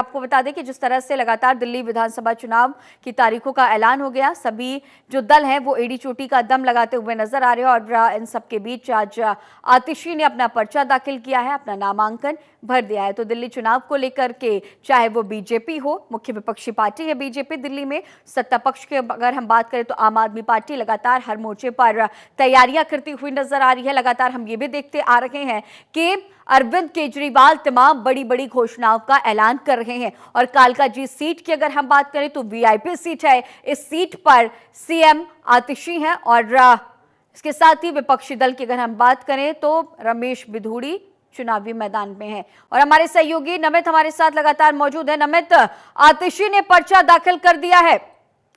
आपको बता दें कि जिस तरह से लगातार दिल्ली विधानसभा चुनाव की तारीखों का ऐलान हो गया, सभी जो दल हैं वो एड़ी चोटी का दम लगाते हुए नजर आ रहे हैं और इन सबके बीच आज आतिशी ने अपना पर्चा दाखिल किया है, अपना नामांकन भर दिया है। तो दिल्ली चुनाव को लेकर के चाहे वो बीजेपी हो, मुख्य विपक्षी पार्टी है बीजेपी दिल्ली में, सत्ता पक्ष की अगर हम बात करें तो आम आदमी पार्टी लगातार हर मोर्चे पर तैयारियां करती हुई नजर आ रही है। लगातार हम ये भी देखते आ रहे हैं कि अरविंद केजरीवाल तमाम बड़ी बड़ी घोषणाओं का ऐलान कर रहे हैं और कालका जी सीट की अगर हम बात करें तो वीआईपी सीट है। इस सीट पर सीएम आतिशी हैं और इसके साथ ही विपक्षी दल की अगर हम बात करें तो रमेश बिधूड़ी चुनावी मैदान में है और हमारे सहयोगी नमित हमारे साथ लगातार मौजूद है। नमित, आतिशी ने पर्चा दाखिल कर दिया है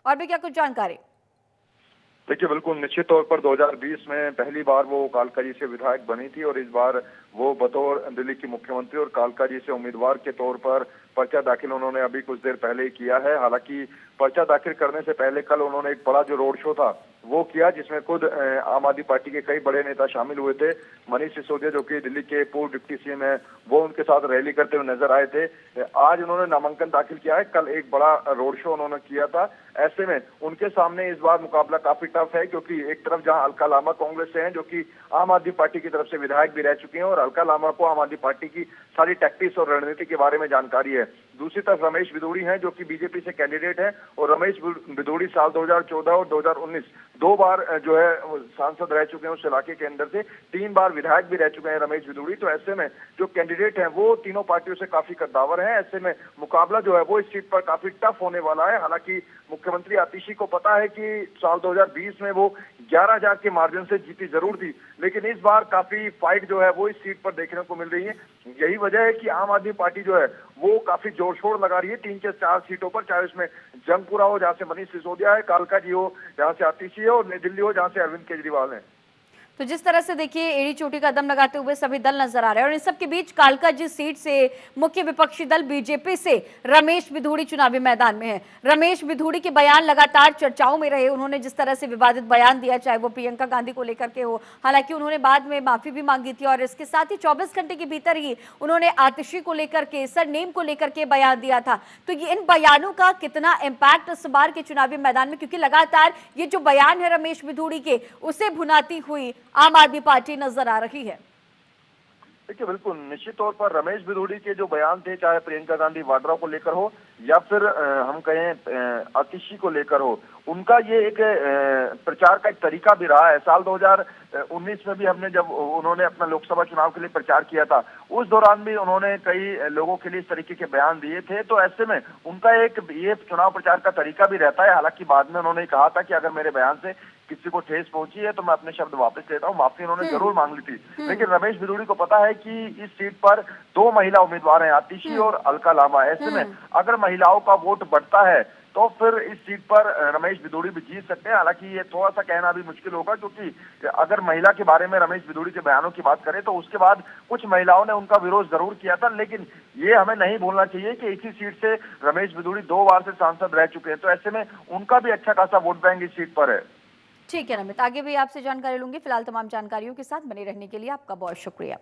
और भी क्या कुछ जानकारी? देखिए, बिल्कुल निश्चित तौर पर 2020 में पहली बार वो कालका जी से विधायक बनी थी और इस बार वो बतौर दिल्ली की मुख्यमंत्री और कालका जी से उम्मीदवार के तौर पर पर्चा दाखिल उन्होंने अभी कुछ देर पहले ही किया है। हालांकि पर्चा दाखिल करने से पहले कल उन्होंने एक बड़ा जो रोड शो था वो किया, जिसमें खुद आम आदमी पार्टी के कई बड़े नेता शामिल हुए थे। मनीष सिसोदिया जो कि दिल्ली के पूर्व डिप्टी सीएम है, वो उनके साथ रैली करते हुए नजर आए थे। आज उन्होंने नामांकन दाखिल किया है, कल एक बड़ा रोड शो उन्होंने किया था। ऐसे में उनके सामने इस बार मुकाबला काफी टफ है, क्योंकि एक तरफ जहां अलका लामा कांग्रेस से हैं, जो कि आम आदमी पार्टी की तरफ से विधायक भी रह चुके हैं और अलका लामा को आम आदमी पार्टी की सारी टैक्टिक्स और रणनीति के बारे में जानकारी है। दूसरी तरफ रमेश बिधूड़ी हैं, जो कि बीजेपी से कैंडिडेट हैं और रमेश बिधूड़ी साल 2014 और 2019 दो बार जो है सांसद रह चुके हैं उस इलाके के अंदर से, 3 बार विधायक भी रह चुके हैं रमेश बिधूड़ी। तो ऐसे में जो कैंडिडेट हैं वो तीनों पार्टियों से काफी कद्दावर हैं। ऐसे में मुकाबला जो है वो इस सीट पर काफी टफ होने वाला है। हालांकि मुख्यमंत्री आतिशी को पता है कि साल 2020 में वो 11,000 के मार्जिन से जीती जरूर थी, लेकिन इस बार काफी फाइट जो है वो इस सीट पर देखने को मिल रही है। यही वजह है कि आम आदमी पार्टी जो है वो काफी जोर शोर लगा रही है 3 से 4 सीटों पर, चाहे उसमें जंगपुरा हो जहां से मनीष सिसोदिया है, कालका जी हो जहां से आतिशी है और नई दिल्ली हो जहां से अरविंद केजरीवाल है। तो जिस तरह से देखिए एड़ी चोटी का दम लगाते हुए सभी दल नजर आ रहे हैं और इन सब के बीच कालका जी सीट से मुख्य विपक्षी दल बीजेपी से रमेश बिधूड़ी चुनावी मैदान में है। रमेश बिधूड़ी के बयान लगातार चर्चाओं में रहे। उन्होंने जिस तरह से विवादित बयान दिया, चाहे वो प्रियंका गांधी को लेकर के हो, हालांकि उन्होंने बाद में माफी भी मांगी थी और इसके साथ ही 24 घंटे के भीतर ही उन्होंने आतिशी को लेकर के, सरनेम को लेकर के बयान दिया था। तो ये इन बयानों का कितना इम्पैक्ट इस बार के चुनावी मैदान में, क्योंकि लगातार ये जो बयान है रमेश बिधूड़ी के, उसे भुनाती हुई आम आदमी पार्टी नजर आ रही है। देखिए, बिल्कुल निश्चित तौर पर रमेश बिधूड़ी के जो बयान थे, चाहे प्रियंका गांधी वाड्रा को लेकर हो या फिर हम कहें आतिशी को लेकर हो, उनका ये एक प्रचार का एक तरीका भी रहा है। साल 2019 में भी हमने जब उन्होंने अपना लोकसभा चुनाव के लिए प्रचार किया था, उस दौरान भी उन्होंने कई लोगों के लिए इस तरीके के बयान दिए थे। तो ऐसे में उनका एक ये चुनाव प्रचार का तरीका भी रहता है। हालांकि बाद में उन्होंने कहा था कि अगर मेरे बयान से किसी को ठेस पहुंची है तो मैं अपने शब्द वापस लेता हूं। माफी उन्होंने जरूर मांग ली थी, लेकिन रमेश बिधूड़ी को पता है कि इस सीट पर 2 महिला उम्मीदवार हैं, आतिशी और अलका लामा। ऐसे में अगर महिलाओं का वोट बढ़ता है तो फिर इस सीट पर रमेश बिधूड़ी भी जीत सकते हैं। हालांकि ये थोड़ा सा कहना भी मुश्किल होगा, क्योंकि अगर महिला के बारे में रमेश बिधूड़ी के बयानों की बात करें तो उसके बाद कुछ महिलाओं ने उनका विरोध जरूर किया था। लेकिन ये हमें नहीं भूलना चाहिए कि इसी सीट से रमेश बिधूड़ी 2 बार से सांसद रह चुके हैं, तो ऐसे में उनका भी अच्छा खासा वोट बैंक इस सीट पर है। ठीक है नमित, आगे भी आपसे जानकारी लूंगी। फिलहाल तमाम जानकारियों के साथ बने रहने के लिए आपका बहुत शुक्रिया।